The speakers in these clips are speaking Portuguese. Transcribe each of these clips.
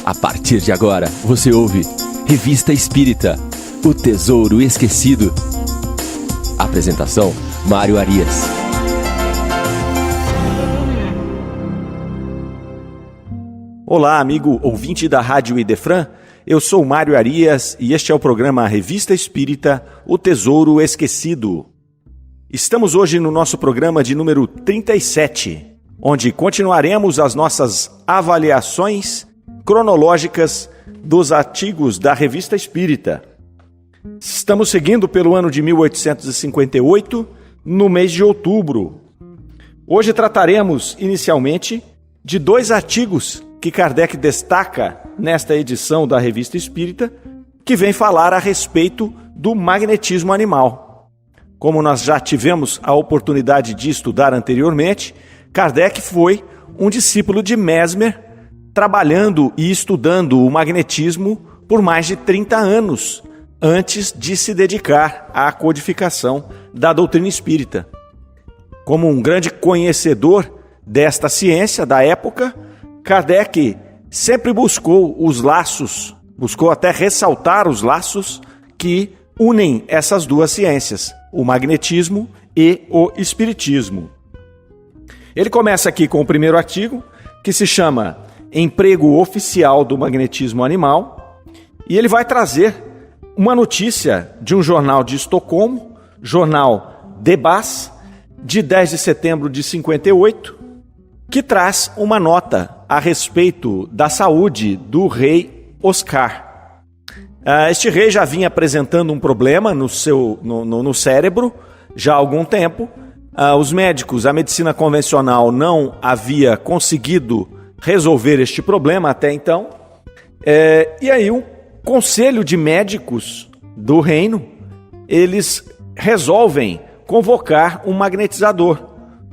A partir de agora, você ouve Revista Espírita, O Tesouro Esquecido. Apresentação, Mário Arias. Olá, amigo ouvinte da Rádio Idefran. Eu sou Mário Arias e este é o programa Revista Espírita, O Tesouro Esquecido. Estamos hoje no nosso programa de número 37, onde continuaremos as nossas avaliações cronológicas dos artigos da Revista Espírita. Estamos seguindo pelo ano de 1858, no mês de outubro. Hoje trataremos, inicialmente, de 2 artigos que Kardec destaca nesta edição da Revista Espírita, que vem falar a respeito do magnetismo animal. Como nós já tivemos a oportunidade de estudar anteriormente, Kardec foi um discípulo de Mesmer, trabalhando e estudando o magnetismo por mais de 30 anos, antes de se dedicar à codificação da doutrina espírita. Como um grande conhecedor desta ciência da época, Kardec sempre buscou os laços, buscou até ressaltar os laços que unem essas duas ciências, o magnetismo e o espiritismo. Ele começa aqui com o primeiro artigo, que se chama Emprego Oficial do Magnetismo Animal, e ele vai trazer uma notícia de um jornal de Estocolmo, jornal Debass, de 10 de setembro de 58, que traz uma nota a respeito da saúde do rei Oscar. Este rei já vinha apresentando um problema no cérebro já há algum tempo. Os médicos, a medicina convencional não havia conseguido resolver este problema até então. E aí o conselho de médicos do reino, eles resolvem convocar um magnetizador,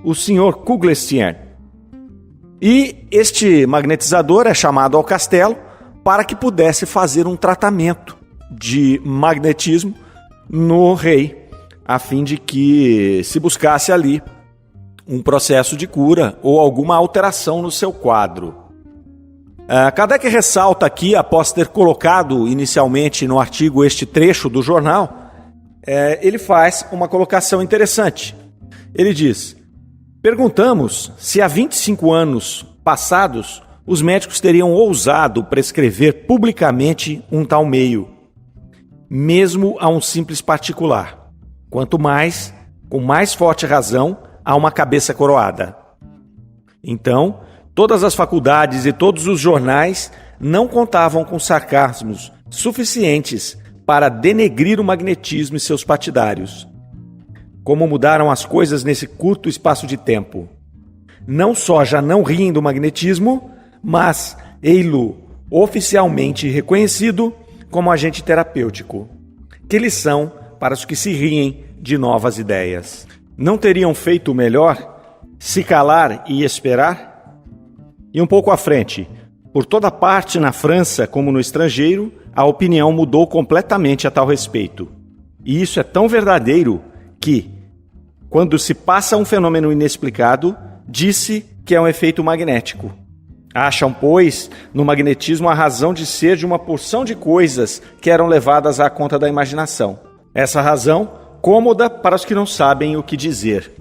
o senhor Kuglestien. E este magnetizador é chamado ao castelo para que pudesse fazer um tratamento de magnetismo no rei, a fim de que se buscasse ali um processo de cura ou alguma alteração no seu quadro. Kardec ressalta aqui, após ter colocado inicialmente no artigo este trecho do jornal, ele faz uma colocação interessante. Ele diz: perguntamos se há 25 anos passados os médicos teriam ousado prescrever publicamente um tal meio, mesmo a um simples particular, quanto mais, com mais forte razão, a uma cabeça coroada. Então, todas as faculdades e todos os jornais não contavam com sarcasmos suficientes para denegrir o magnetismo e seus partidários. Como mudaram as coisas nesse curto espaço de tempo. Não só já não riem do magnetismo, mas ei-lo oficialmente reconhecido como agente terapêutico. Que lição para os que se riem de novas ideias. Não teriam feito melhor se calar e esperar? E um pouco à frente, por toda parte na França como no estrangeiro, a opinião mudou completamente a tal respeito. E isso é tão verdadeiro que, quando se passa um fenômeno inexplicado, disse que é um efeito magnético. Acham, pois, no magnetismo a razão de ser de uma porção de coisas que eram levadas à conta da imaginação. Essa razão, cômoda para os que não sabem o que dizer.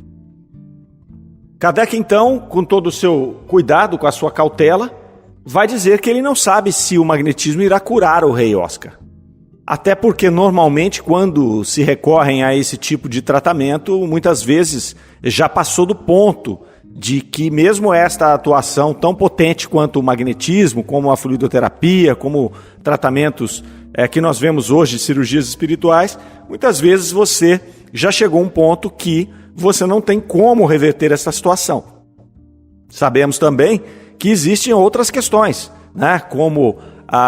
Kardec, então, com todo o seu cuidado, com a sua cautela, vai dizer que ele não sabe se o magnetismo irá curar o rei Oscar. Até porque, normalmente, quando se recorrem a esse tipo de tratamento, muitas vezes já passou do ponto de que mesmo esta atuação tão potente quanto o magnetismo, como a fluidoterapia, como tratamentos que nós vemos hoje, cirurgias espirituais, muitas vezes você já chegou a um ponto que você não tem como reverter essa situação. Sabemos também que existem outras questões, né? Como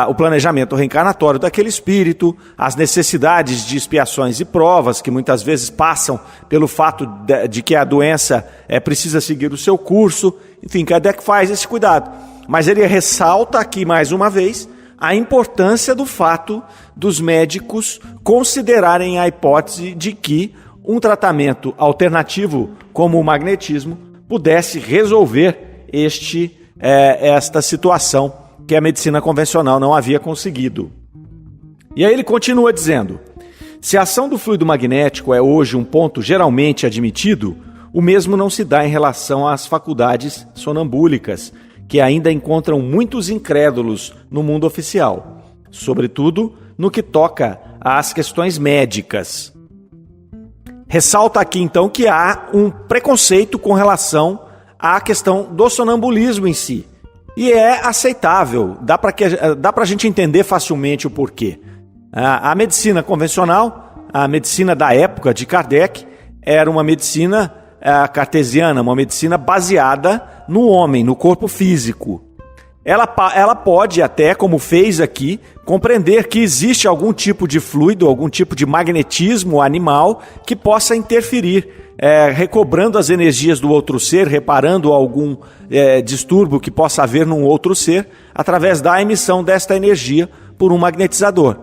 o planejamento reencarnatório daquele espírito, as necessidades de expiações e provas, que muitas vezes passam pelo fato de que a doença precisa seguir o seu curso. Enfim, Kardec faz esse cuidado. Mas ele ressalta aqui mais uma vez a importância do fato dos médicos considerarem a hipótese de que um tratamento alternativo, como o magnetismo, pudesse resolver esta situação que a medicina convencional não havia conseguido. E aí ele continua dizendo: se a ação do fluido magnético é hoje um ponto geralmente admitido, o mesmo não se dá em relação às faculdades sonambúlicas, que ainda encontram muitos incrédulos no mundo oficial, sobretudo no que toca às questões médicas. Ressalta aqui então que há um preconceito com relação à questão do sonambulismo em si. E é aceitável, dá para a gente entender facilmente o porquê. A medicina convencional, a medicina da época de Kardec, era uma medicina cartesiana, uma medicina baseada no homem, no corpo físico. Ela pode até, como fez aqui, compreender que existe algum tipo de fluido, algum tipo de magnetismo animal que possa interferir, recobrando as energias do outro ser, reparando algum distúrbio que possa haver num outro ser, através da emissão desta energia por um magnetizador.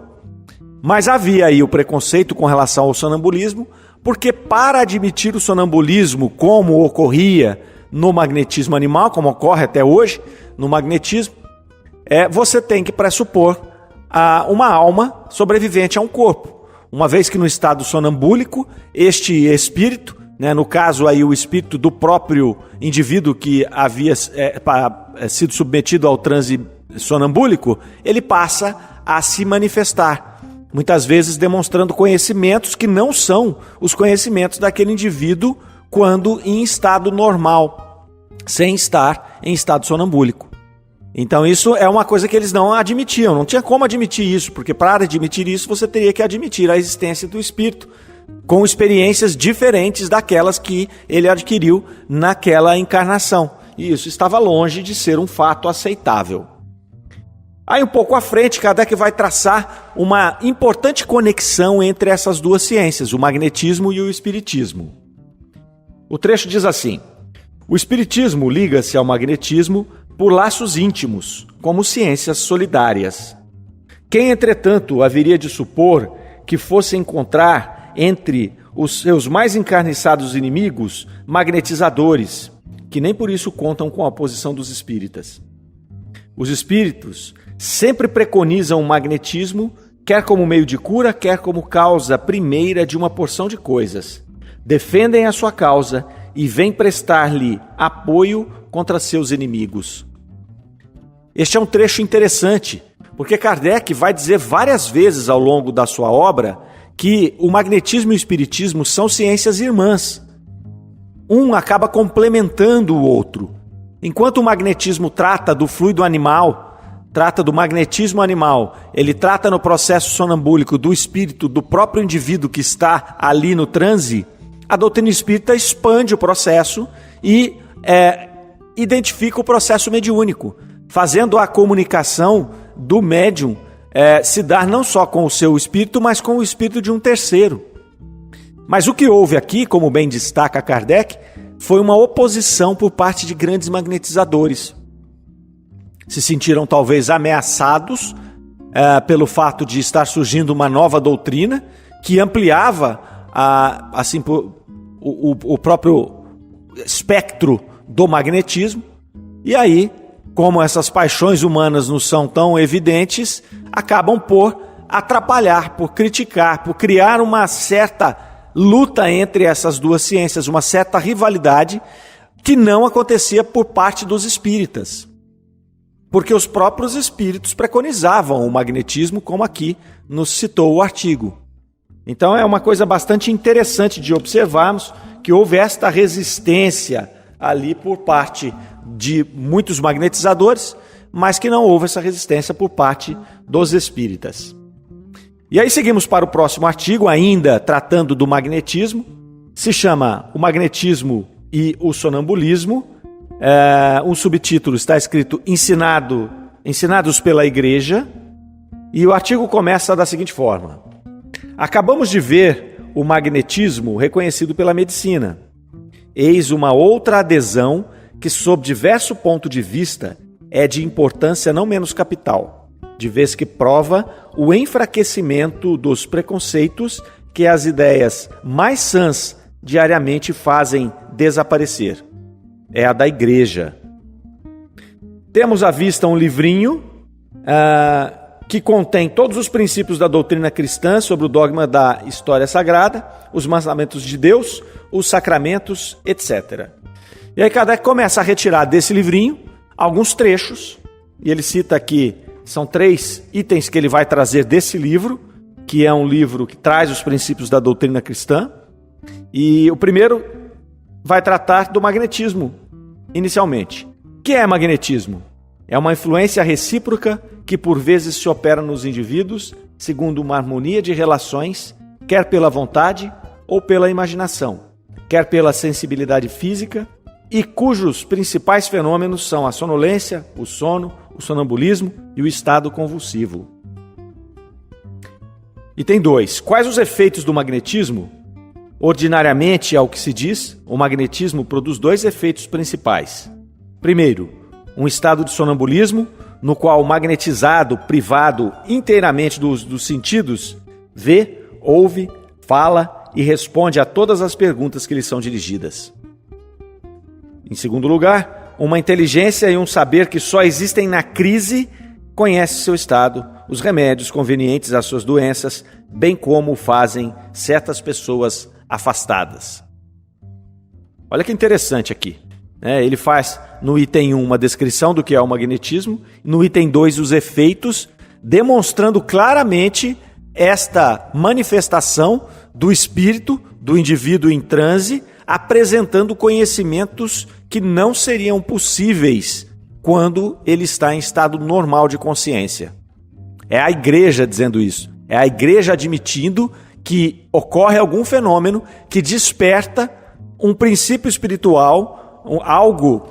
Mas havia aí o preconceito com relação ao sonambulismo, porque para admitir o sonambulismo como ocorria no magnetismo animal, como ocorre até hoje no magnetismo, você tem que pressupor uma alma sobrevivente a um corpo. Uma vez que no estado sonambúlico, este espírito, no caso aí o espírito do próprio indivíduo que havia sido submetido ao transe sonambúlico, ele passa a se manifestar, muitas vezes demonstrando conhecimentos que não são os conhecimentos daquele indivíduo quando em estado normal, sem estar em estado sonambúlico. Então isso é uma coisa que eles não admitiam, não tinha como admitir isso, porque para admitir isso você teria que admitir a existência do espírito, com experiências diferentes daquelas que ele adquiriu naquela encarnação. E isso estava longe de ser um fato aceitável. Aí um pouco à frente, Kardec vai traçar uma importante conexão entre essas duas ciências, o magnetismo e o espiritismo. O trecho diz assim: o espiritismo liga-se ao magnetismo por laços íntimos, como ciências solidárias. Quem, entretanto, haveria de supor que fosse encontrar entre os seus mais encarniçados inimigos magnetizadores, que nem por isso contam com a oposição dos espíritas? Os espíritos sempre preconizam o magnetismo, quer como meio de cura, quer como causa primeira de uma porção de coisas. Defendem a sua causa e vêm prestar-lhe apoio contra seus inimigos. Este é um trecho interessante, porque Kardec vai dizer várias vezes ao longo da sua obra que o magnetismo e o espiritismo são ciências irmãs. Um acaba complementando o outro. Enquanto o magnetismo trata do fluido animal, trata do magnetismo animal, ele trata no processo sonambúlico do espírito do próprio indivíduo que está ali no transe, a doutrina espírita expande o processo e identifica o processo mediúnico, fazendo a comunicação do médium se dar não só com o seu espírito, mas com o espírito de um terceiro. Mas o que houve aqui, como bem destaca Kardec, foi uma oposição por parte de grandes magnetizadores. Se sentiram talvez ameaçados pelo fato de estar surgindo uma nova doutrina que ampliava o próprio espectro do magnetismo. E aí, como essas paixões humanas não são tão evidentes, acabam por atrapalhar, por criticar, por criar uma certa luta entre essas duas ciências, uma certa rivalidade que não acontecia por parte dos espíritas. Porque os próprios espíritos preconizavam o magnetismo, como aqui nos citou o artigo. Então é uma coisa bastante interessante de observarmos que houve esta resistência ali por parte de muitos magnetizadores, mas que não houve essa resistência por parte dos espíritas. E aí seguimos para o próximo artigo, ainda tratando do magnetismo. Se chama O Magnetismo e o Sonambulismo. Um subtítulo está escrito Ensinados pela Igreja. E o artigo começa da seguinte forma: acabamos de ver o magnetismo reconhecido pela medicina. Eis uma outra adesão que, sob diverso ponto de vista, é de importância não menos capital, de vez que prova o enfraquecimento dos preconceitos que as ideias mais sãs diariamente fazem desaparecer. É a da Igreja. Temos à vista um livrinho que contém todos os princípios da doutrina cristã sobre o dogma da história sagrada, os mandamentos de Deus, os sacramentos, etc. E aí Kardec começa a retirar desse livrinho alguns trechos, e ele cita aqui, são 3 itens que ele vai trazer desse livro, que é um livro que traz os princípios da doutrina cristã. E o primeiro vai tratar do magnetismo, inicialmente. O que é magnetismo? É uma influência recíproca que por vezes se opera nos indivíduos segundo uma harmonia de relações, quer pela vontade ou pela imaginação, quer pela sensibilidade física, e cujos principais fenômenos são a sonolência, o sono, o sonambulismo e o estado convulsivo. Item 2. Quais os efeitos do magnetismo? Ordinariamente, ao que se diz, o magnetismo produz 2 efeitos principais. Primeiro, um estado de sonambulismo, no qual o magnetizado, privado inteiramente dos sentidos, vê, ouve, fala e responde a todas as perguntas que lhe são dirigidas. Em segundo lugar, uma inteligência e um saber que só existem na crise conhece seu estado, os remédios convenientes às suas doenças, bem como fazem certas pessoas afastadas. Olha que interessante aqui. Ele faz no item 1 uma descrição do que é o magnetismo, no item 2 os efeitos, demonstrando claramente esta manifestação do espírito, do indivíduo em transe, apresentando conhecimentos que não seriam possíveis quando ele está em estado normal de consciência. É a igreja dizendo isso. É a igreja admitindo que ocorre algum fenômeno que desperta um princípio espiritual, algo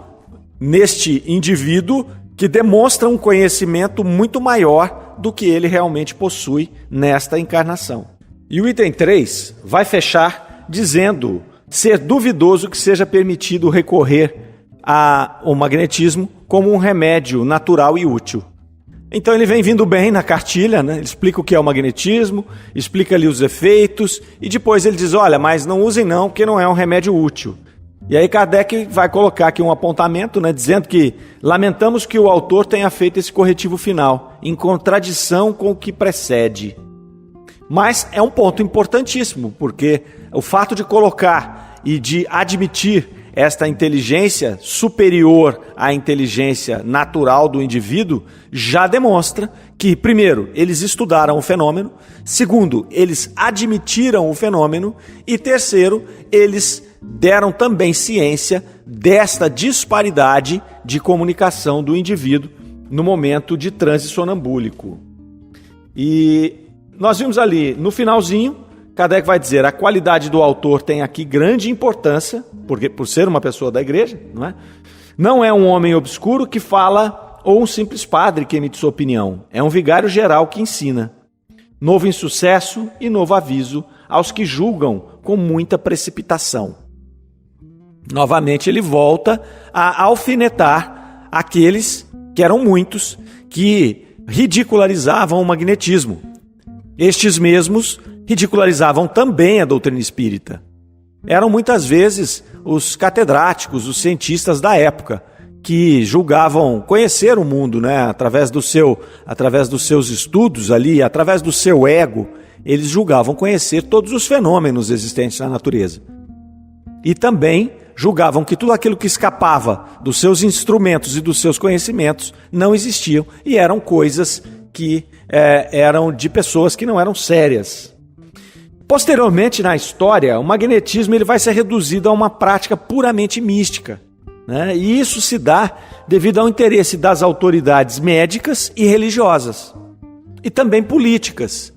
neste indivíduo que demonstra um conhecimento muito maior do que ele realmente possui nesta encarnação. E o item 3 vai fechar dizendo ser duvidoso que seja permitido recorrer ao magnetismo como um remédio natural e útil. Então ele vem vindo bem na cartilha, Ele explica o que é o magnetismo, explica ali os efeitos e depois ele diz, olha, mas não usem não, porque não é um remédio útil. E aí Kardec vai colocar aqui um apontamento, dizendo que lamentamos que o autor tenha feito esse corretivo final, em contradição com o que precede. Mas é um ponto importantíssimo, porque o fato de colocar e de admitir esta inteligência superior à inteligência natural do indivíduo já demonstra que, primeiro, eles estudaram o fenômeno, segundo, eles admitiram o fenômeno e, terceiro, eles deram também ciência desta disparidade de comunicação do indivíduo no momento de transe sonambúlico. E nós vimos ali, no finalzinho, Kardec vai dizer, a qualidade do autor tem aqui grande importância, porque por ser uma pessoa da igreja, não é? Não é um homem obscuro que fala ou um simples padre que emite sua opinião. É um vigário geral que ensina. Novo insucesso e novo aviso aos que julgam com muita precipitação. Novamente ele volta a alfinetar aqueles, que eram muitos, que ridicularizavam o magnetismo. Estes mesmos ridicularizavam também a doutrina espírita. Eram muitas vezes os catedráticos, os cientistas da época, que julgavam conhecer o mundo, através dos seus estudos ali, através do seu ego, eles julgavam conhecer todos os fenômenos existentes na natureza. E também julgavam que tudo aquilo que escapava dos seus instrumentos e dos seus conhecimentos não existiam e eram coisas que eram de pessoas que não eram sérias. Posteriormente na história, o magnetismo ele vai ser reduzido a uma prática puramente mística, E isso se dá devido ao interesse das autoridades médicas e religiosas, e também políticas.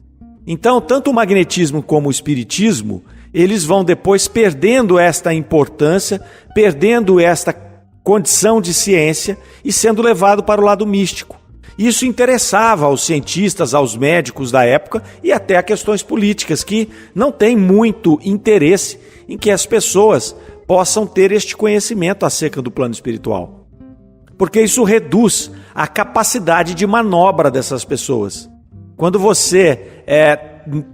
Então, tanto o magnetismo como o espiritismo, eles vão depois perdendo esta importância, perdendo esta condição de ciência e sendo levado para o lado místico. Isso interessava aos cientistas, aos médicos da época e até a questões políticas, que não têm muito interesse em que as pessoas possam ter este conhecimento acerca do plano espiritual. Porque isso reduz a capacidade de manobra dessas pessoas. Quando você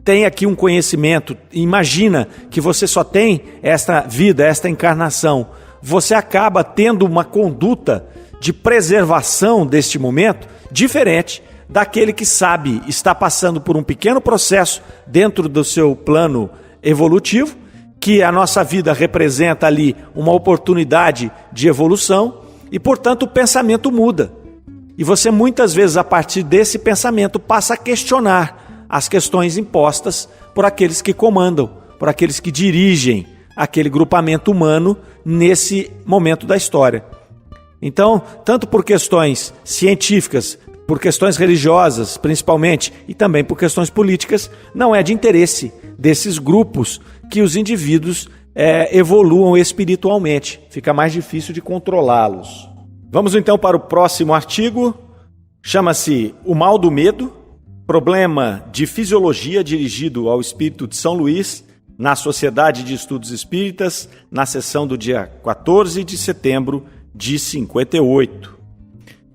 tem aqui um conhecimento, imagina que você só tem esta vida, esta encarnação, você acaba tendo uma conduta de preservação deste momento diferente daquele que sabe, está passando por um pequeno processo dentro do seu plano evolutivo, que a nossa vida representa ali uma oportunidade de evolução e, portanto, o pensamento muda. E você muitas vezes, a partir desse pensamento, passa a questionar as questões impostas por aqueles que comandam, por aqueles que dirigem aquele grupamento humano nesse momento da história. Então, tanto por questões científicas, por questões religiosas, principalmente, e também por questões políticas, não é de interesse desses grupos que os indivíduos evoluam espiritualmente. Fica mais difícil de controlá-los. Vamos então para o próximo artigo. Chama-se O Mal do Medo, problema de fisiologia dirigido ao espírito de São Luís, na Sociedade de Estudos Espíritas, na sessão do dia 14 de setembro de 58.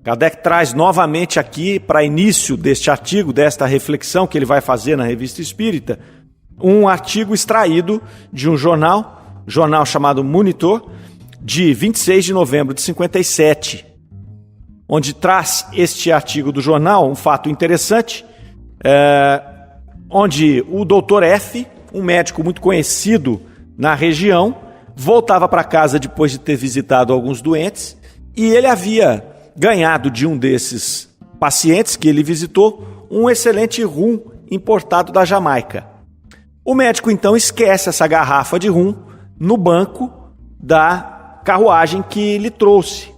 Kardec traz novamente aqui, para início deste artigo, desta reflexão que ele vai fazer na Revista Espírita, um artigo extraído de um jornal chamado Monitor, de 26 de novembro de 57, onde traz este artigo do jornal um fato interessante, onde o Dr. F., um médico muito conhecido na região, voltava para casa depois de ter visitado alguns doentes, e ele havia ganhado de um desses pacientes que ele visitou um excelente rum importado da Jamaica. O médico então esquece essa garrafa de rum no banco da carruagem que lhe trouxe.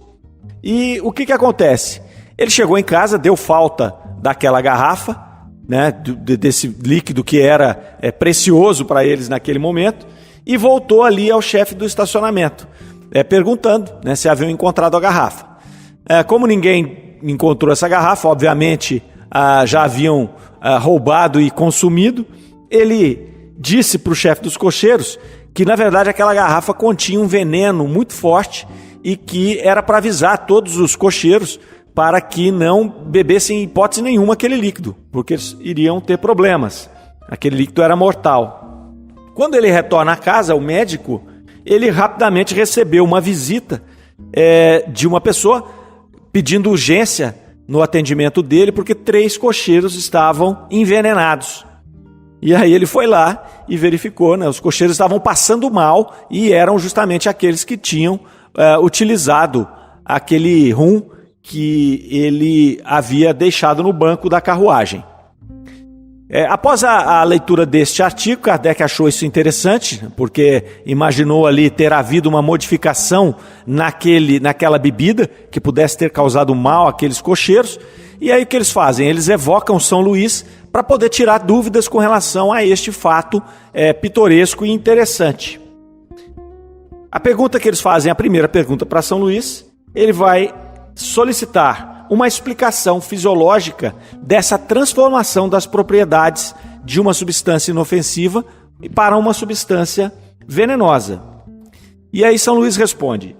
E o que acontece? Ele chegou em casa, deu falta daquela garrafa, né, desse líquido que era precioso para eles naquele momento, e voltou ali ao chefe do estacionamento, perguntando, né, se haviam encontrado a garrafa. Como ninguém encontrou essa garrafa, obviamente já haviam roubado e consumido, ele disse para o chefe dos cocheiros que, na verdade, aquela garrafa continha um veneno muito forte e que era para avisar todos os cocheiros para que não bebessem em hipótese nenhuma aquele líquido, porque eles iriam ter problemas. Aquele líquido era mortal. Quando ele retorna à casa, o médico, ele rapidamente recebeu uma visita de uma pessoa pedindo urgência no atendimento dele, porque 3 cocheiros estavam envenenados. E aí ele foi lá e verificou, né, os cocheiros estavam passando mal e eram justamente aqueles que tinham utilizado aquele rum que ele havia deixado no banco da carruagem. Após a leitura deste artigo, Kardec achou isso interessante, porque imaginou ali ter havido uma modificação naquela bebida que pudesse ter causado mal àqueles cocheiros. E aí o que eles fazem? Eles evocam São Luís para poder tirar dúvidas com relação a este fato pitoresco e interessante. A pergunta que eles fazem, a primeira pergunta para São Luís, ele vai solicitar uma explicação fisiológica dessa transformação das propriedades de uma substância inofensiva para uma substância venenosa. E aí São Luís responde: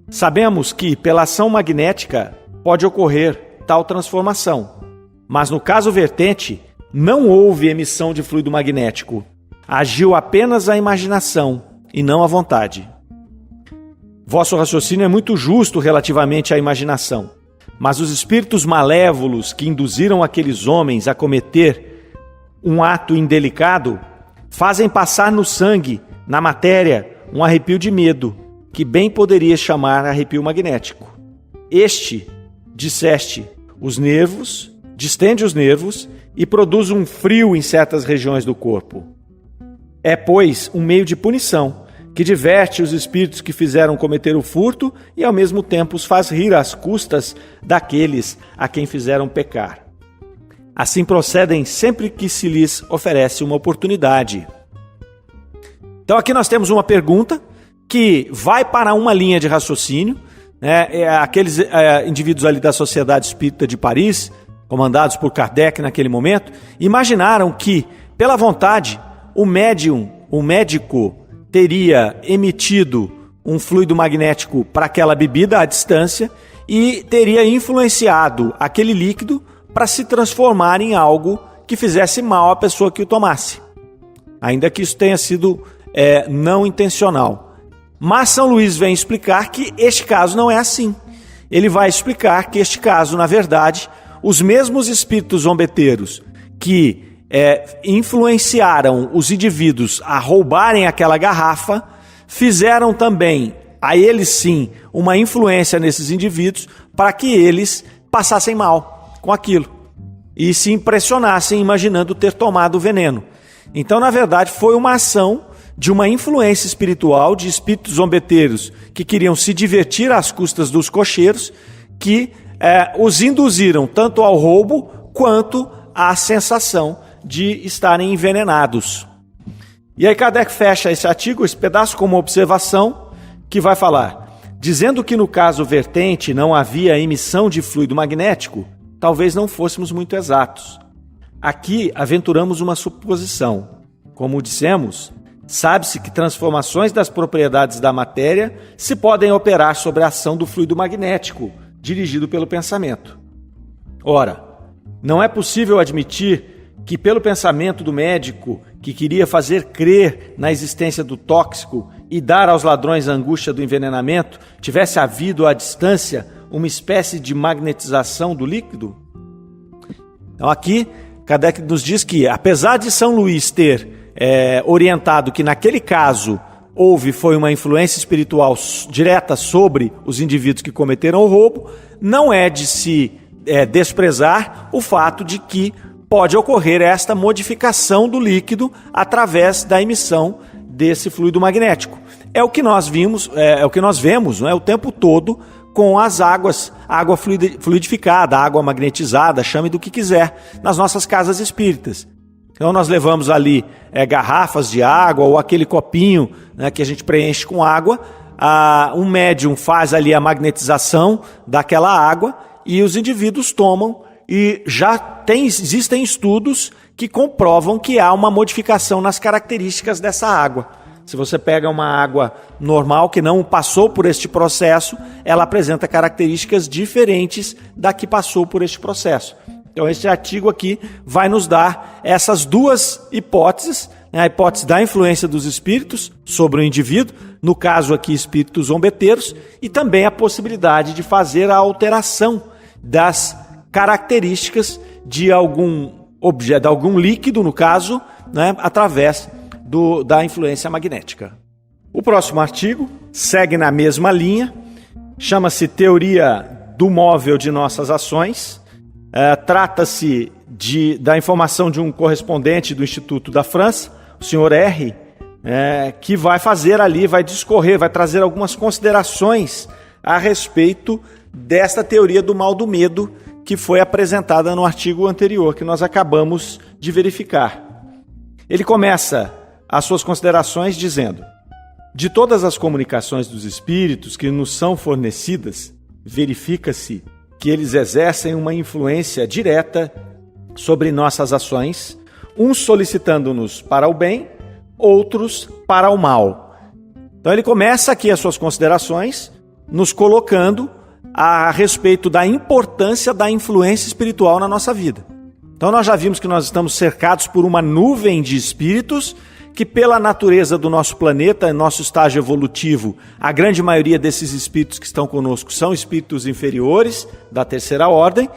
sabemos que pela ação magnética pode ocorrer tal transformação, mas no caso vertente não houve emissão de fluido magnético, agiu apenas a imaginação e não a vontade. Vosso raciocínio é muito justo relativamente à imaginação, mas os espíritos malévolos que induziram aqueles homens a cometer um ato indelicado fazem passar no sangue, na matéria, um arrepio de medo, que bem poderia chamar arrepio magnético. Disseste, os nervos, distende os nervos e produz um frio em certas regiões do corpo. É, pois, um meio de punição, que diverte os espíritos que fizeram cometer o furto e ao mesmo tempo os faz rir às custas daqueles a quem fizeram pecar. Assim procedem sempre que se lhes oferece uma oportunidade. Então aqui nós temos uma pergunta que vai para uma linha de raciocínio, né? Aqueles indivíduos ali da Sociedade Espírita de Paris, comandados por Kardec naquele momento, imaginaram que, pela vontade, o médico teria emitido um fluido magnético para aquela bebida à distância e teria influenciado aquele líquido para se transformar em algo que fizesse mal à pessoa que o tomasse, ainda que isso tenha sido não intencional. Mas São Luís vem explicar que este caso não é assim. Ele vai explicar que este caso, na verdade, os mesmos espíritos zombeteiros que influenciaram os indivíduos a roubarem aquela garrafa, fizeram também, a eles sim, uma influência nesses indivíduos para que eles passassem mal com aquilo e se impressionassem imaginando ter tomado o veneno. Então, na verdade, foi uma ação de uma influência espiritual de espíritos zombeteiros que queriam se divertir às custas dos cocheiros, que os induziram tanto ao roubo quanto à sensação de estarem envenenados. E aí Kardec fecha esse artigo, esse pedaço, com uma observação que vai falar: dizendo que no caso vertente não havia emissão de fluido magnético, talvez não fôssemos muito exatos. Aqui aventuramos uma suposição. Como dissemos, sabe-se que transformações das propriedades da matéria se podem operar sobre a ação do fluido magnético, dirigido pelo pensamento. Ora, não é possível admitir que pelo pensamento do médico, que queria fazer crer na existência do tóxico e dar aos ladrões a angústia do envenenamento, tivesse havido à distância uma espécie de magnetização do líquido? Então aqui, Kardec nos diz que, apesar de São Luís ter orientado que naquele caso foi uma influência espiritual direta sobre os indivíduos que cometeram o roubo, não é de se desprezar o fato de que pode ocorrer esta modificação do líquido através da emissão desse fluido magnético. É o que nós vimos, o que nós vemos, não é, o tempo todo com as águas, água fluidificada, água magnetizada, chame do que quiser, nas nossas casas espíritas. Então nós levamos ali garrafas de água ou aquele copinho, né, que a gente preenche com água, um médium faz ali a magnetização daquela água e os indivíduos tomam, e já existem estudos que comprovam que há uma modificação nas características dessa água. Se você pega uma água normal que não passou por este processo, ela apresenta características diferentes da que passou por este processo. Então este artigo aqui vai nos dar essas duas hipóteses, né? A hipótese da influência dos espíritos sobre o indivíduo, no caso aqui espíritos zombeteiros, e também a possibilidade de fazer a alteração das características de algum objeto, de algum líquido, no caso, né, através da influência magnética. O próximo artigo segue na mesma linha, chama-se Teoria do Móvel de Nossas Ações. Trata-se da informação de um correspondente do Instituto da França, o senhor R., que vai fazer ali, vai discorrer, vai trazer algumas considerações a respeito desta teoria do mal do medo que foi apresentada no artigo anterior, que nós acabamos de verificar. Ele começa as suas considerações dizendo: de todas as comunicações dos espíritos que nos são fornecidas, verifica-se que eles exercem uma influência direta sobre nossas ações, uns solicitando-nos para o bem, outros para o mal. Então ele começa aqui as suas considerações, nos colocando a respeito da importância da influência espiritual na nossa vida. Então nós já vimos que nós estamos cercados por uma nuvem de espíritos que, pela natureza do nosso planeta, nosso estágio evolutivo, a grande maioria desses espíritos que estão conosco são espíritos inferiores, da terceira ordem,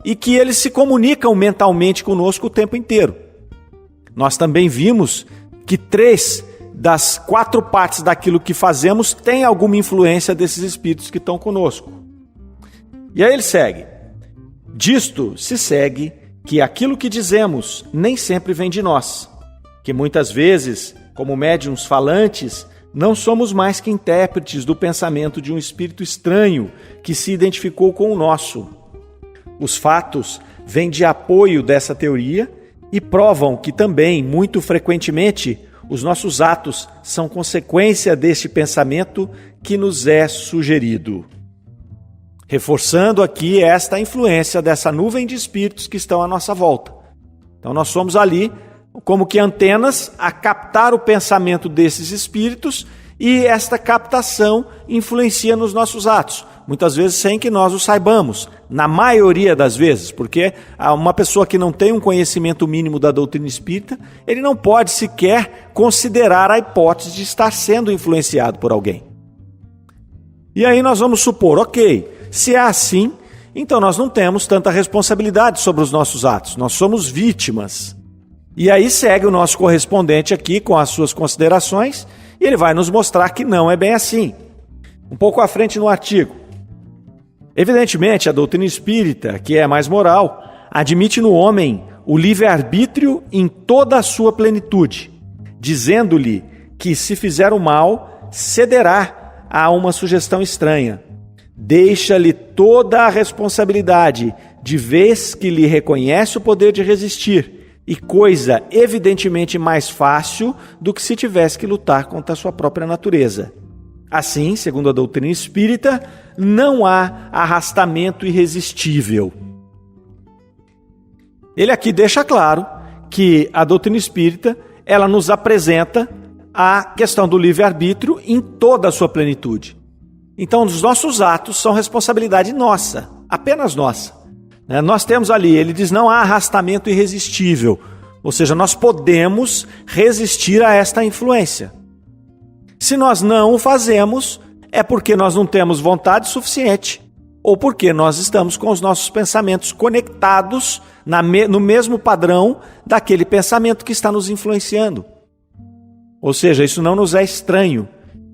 e que eles se comunicam mentalmente conosco o tempo inteiro. Nós também vimos que 3 das 4 partes daquilo que fazemos tem alguma influência desses espíritos que estão conosco. E aí ele segue: disto se segue que aquilo que dizemos nem sempre vem de nós, que muitas vezes, como médiuns falantes, não somos mais que intérpretes do pensamento de um espírito estranho que se identificou com o nosso. Os fatos vêm de apoio dessa teoria e provam que também, muito frequentemente, os nossos atos são consequência deste pensamento que nos é sugerido. Reforçando aqui esta influência dessa nuvem de espíritos que estão à nossa volta. Então nós somos ali como que antenas a captar o pensamento desses espíritos, e esta captação influencia nos nossos atos, muitas vezes sem que nós o saibamos, na maioria das vezes, porque uma pessoa que não tem um conhecimento mínimo da doutrina espírita, ele não pode sequer considerar a hipótese de estar sendo influenciado por alguém. E aí nós vamos supor, ok, se é assim, então nós não temos tanta responsabilidade sobre os nossos atos, nós somos vítimas. E aí segue o nosso correspondente aqui com as suas considerações, e ele vai nos mostrar que não é bem assim. Um pouco à frente no artigo. Evidentemente, a doutrina espírita, que é mais moral, admite no homem o livre-arbítrio em toda a sua plenitude, dizendo-lhe que, se fizer o mal, cederá a uma sugestão estranha. Deixa-lhe toda a responsabilidade, de vez que lhe reconhece o poder de resistir, e coisa evidentemente mais fácil do que se tivesse que lutar contra a sua própria natureza. Assim, segundo a doutrina espírita, não há arrastamento irresistível. Ele aqui deixa claro que a doutrina espírita, ela nos apresenta a questão do livre-arbítrio em toda a sua plenitude. Então, os nossos atos são responsabilidade nossa, apenas nossa. Nós temos ali, ele diz, não há arrastamento irresistível, ou seja, nós podemos resistir a esta influência. Se nós não o fazemos, é porque nós não temos vontade suficiente, ou porque nós estamos com os nossos pensamentos conectados no mesmo padrão daquele pensamento que está nos influenciando. Ou seja, isso não nos é estranho.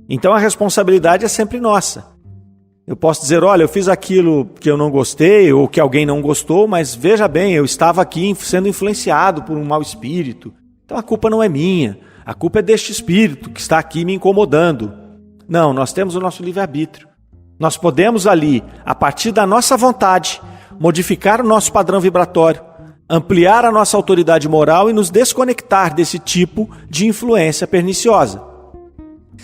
Então a responsabilidade é sempre nossa. Eu posso dizer, olha, eu fiz aquilo que eu não gostei, ou que alguém não gostou, mas veja bem, eu estava aqui sendo influenciado por um mau espírito. Então a culpa não é minha, a culpa é deste espírito que está aqui me incomodando. Não, nós temos o nosso livre-arbítrio. Nós podemos ali, a partir da nossa vontade, modificar o nosso padrão vibratório, ampliar a nossa autoridade moral e nos desconectar desse tipo de influência perniciosa.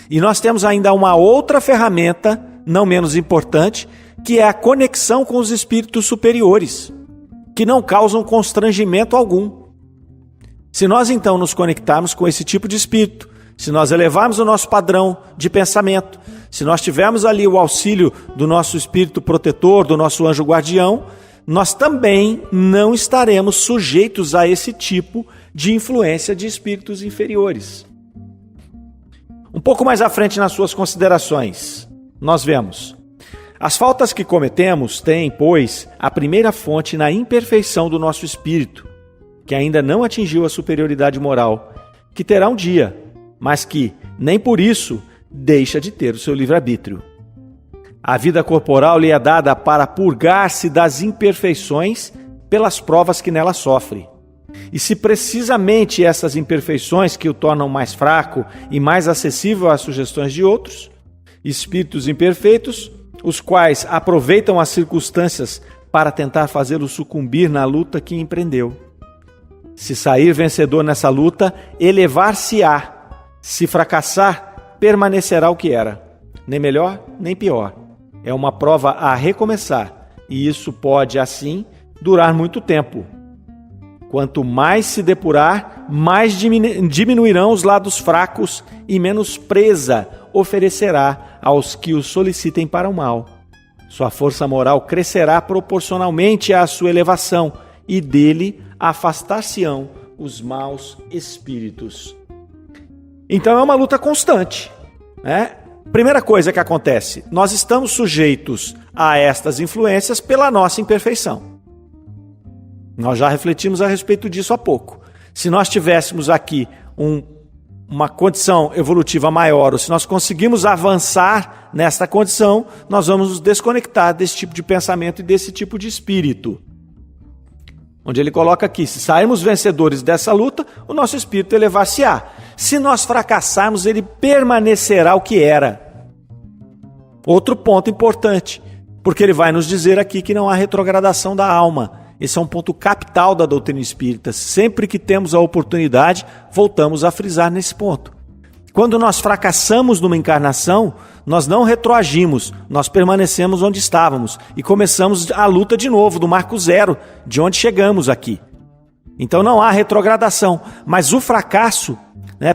E nós temos ainda uma outra ferramenta, não menos importante, que é a conexão com os espíritos superiores, que não causam constrangimento algum. Se nós então nos conectarmos com esse tipo de espírito, se nós elevarmos o nosso padrão de pensamento, se nós tivermos ali o auxílio do nosso espírito protetor, do nosso anjo guardião, nós também não estaremos sujeitos a esse tipo de influência de espíritos inferiores. Um pouco mais à frente nas suas considerações, nós vemos: as faltas que cometemos têm, pois, a primeira fonte na imperfeição do nosso espírito, que ainda não atingiu a superioridade moral, que terá um dia, mas que, nem por isso, deixa de ter o seu livre-arbítrio. A vida corporal lhe é dada para purgar-se das imperfeições pelas provas que nela sofre. E se precisamente essas imperfeições que o tornam mais fraco e mais acessível às sugestões de outros, espíritos imperfeitos, os quais aproveitam as circunstâncias para tentar fazê-lo sucumbir na luta que empreendeu. Se sair vencedor nessa luta, elevar-se-á. Se fracassar, permanecerá o que era, nem melhor, nem pior. É uma prova a recomeçar, e isso pode, assim, durar muito tempo. Quanto mais se depurar, mais diminuirão os lados fracos e menos presa oferecerá aos que o solicitem para o mal. Sua força moral crescerá proporcionalmente à sua elevação, e dele afastar-se-ão os maus espíritos. Então é uma luta constante, né? Primeira coisa que acontece, nós estamos sujeitos a estas influências pela nossa imperfeição. Nós já refletimos a respeito disso há pouco. Se nós tivéssemos aqui uma condição evolutiva maior, ou se nós conseguimos avançar nesta condição, nós vamos nos desconectar desse tipo de pensamento e desse tipo de espírito. Onde ele coloca aqui, se sairmos vencedores dessa luta, o nosso espírito elevar-se-á. Se nós fracassarmos, ele permanecerá o que era. Outro ponto importante, porque ele vai nos dizer aqui que não há retrogradação da alma. Esse é um ponto capital da doutrina espírita. Sempre que temos a oportunidade, voltamos a frisar nesse ponto. Quando nós fracassamos numa encarnação, nós não retroagimos, nós permanecemos onde estávamos e começamos a luta de novo, do marco zero, de onde chegamos aqui. Então não há retrogradação, mas o fracasso,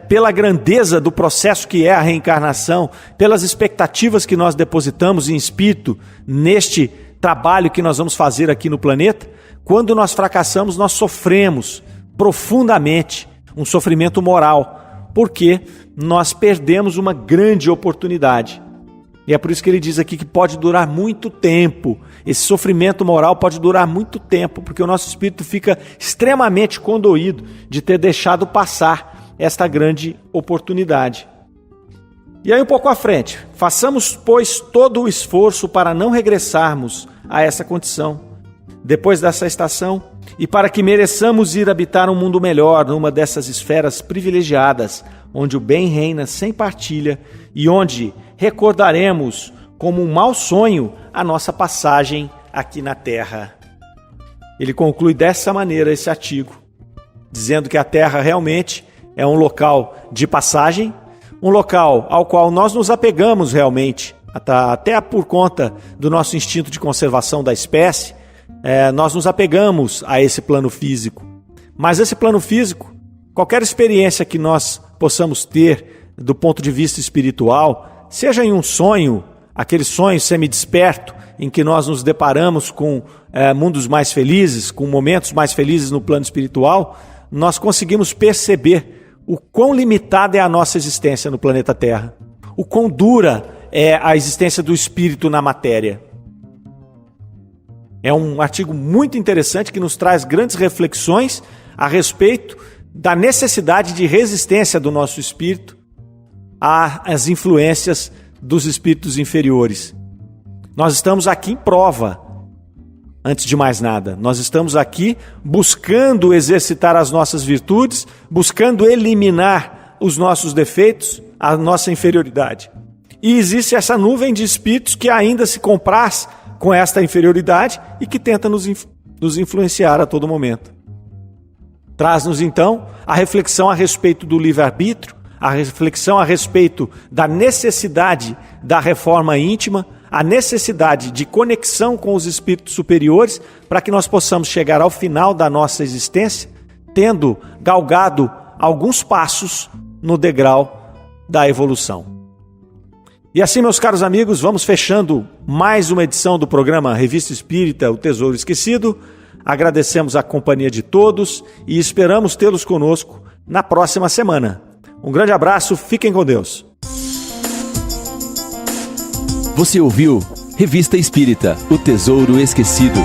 pela grandeza do processo que é a reencarnação, pelas expectativas que nós depositamos em espírito neste trabalho que nós vamos fazer aqui no planeta, quando nós fracassamos, nós sofremos profundamente um sofrimento moral, porque nós perdemos uma grande oportunidade. E é por isso que ele diz aqui que pode durar muito tempo. Esse sofrimento moral pode durar muito tempo, porque o nosso espírito fica extremamente condoído de ter deixado passar esta grande oportunidade. E aí um pouco à frente, façamos, pois, todo o esforço para não regressarmos a essa condição, depois dessa estação, e para que mereçamos ir habitar um mundo melhor, numa dessas esferas privilegiadas, onde o bem reina sem partilha e onde recordaremos como um mau sonho a nossa passagem aqui na Terra. Ele conclui dessa maneira esse artigo, dizendo que a Terra realmente é um local de passagem, um local ao qual nós nos apegamos realmente, até por conta do nosso instinto de conservação da espécie, nós nos apegamos a esse plano físico. Mas esse plano físico, qualquer experiência que nós possamos ter do ponto de vista espiritual, seja em um sonho, aquele sonho semidesperto, em que nós nos deparamos com mundos mais felizes, com momentos mais felizes no plano espiritual, nós conseguimos perceber o quão limitada é a nossa existência no planeta Terra, o quão dura é a existência do espírito na matéria. É um artigo muito interessante que nos traz grandes reflexões a respeito da necessidade de resistência do nosso espírito às influências dos espíritos inferiores. Nós estamos aqui em prova, antes de mais nada. Nós estamos aqui buscando exercitar as nossas virtudes, buscando eliminar os nossos defeitos, a nossa inferioridade. E existe essa nuvem de espíritos que ainda se compraz com esta inferioridade e que tenta nos influenciar a todo momento. Traz-nos então a reflexão a respeito do livre-arbítrio, a reflexão a respeito da necessidade da reforma íntima, a necessidade de conexão com os espíritos superiores para que nós possamos chegar ao final da nossa existência tendo galgado alguns passos no degrau da evolução. E assim, meus caros amigos, vamos fechando mais uma edição do programa Revista Espírita, O Tesouro Esquecido. Agradecemos a companhia de todos e esperamos tê-los conosco na próxima semana. Um grande abraço, fiquem com Deus. Você ouviu Revista Espírita, O Tesouro Esquecido.